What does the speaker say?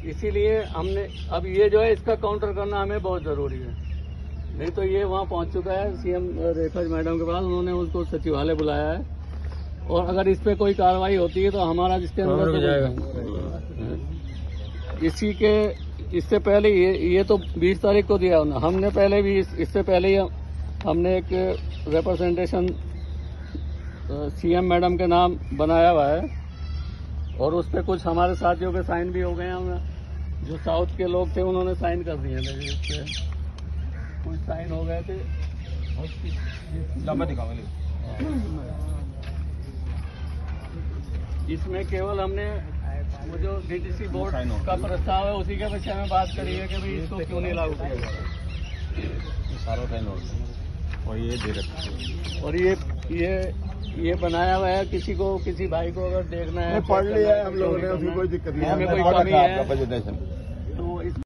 इसीलिए हमने अब ये जो है इसका काउंटर करना हमें बहुत जरूरी है। नहीं तो ये वहाँ पहुँच चुका है सीएम रेखा मैडम के पास, उन्होंने उसको सचिवालय बुलाया है और अगर इस पे कोई कार्रवाई होती है तो हमारा जिसके अंदर जाएगा। इससे पहले ये तो 20 तारीख को दिया हमने, पहले भी इससे पहले ही हमने एक रिप्रेजेंटेशन सीएम मैडम के नाम बनाया हुआ है और उस पर कुछ हमारे साथियों के साइन भी हो गए हैं। जो साउथ के लोग थे उन्होंने साइन कर दिए थे, इस पे कुछ साइन हो गए थे। इसमें केवल हमने वो जो डीटीसी बोर्ड का प्रस्ताव है उसी के विषय में बात करी है कि भाई इसको क्यों नहीं लागू किया जाए। सारा साइन और ये दे रखा और ये बनाया हुआ है। किसी भाई को अगर देखना है पढ़ लिया है हम लोगों ने, उसमें कोई दिक्कत नहीं है, हमें कोई कमी है।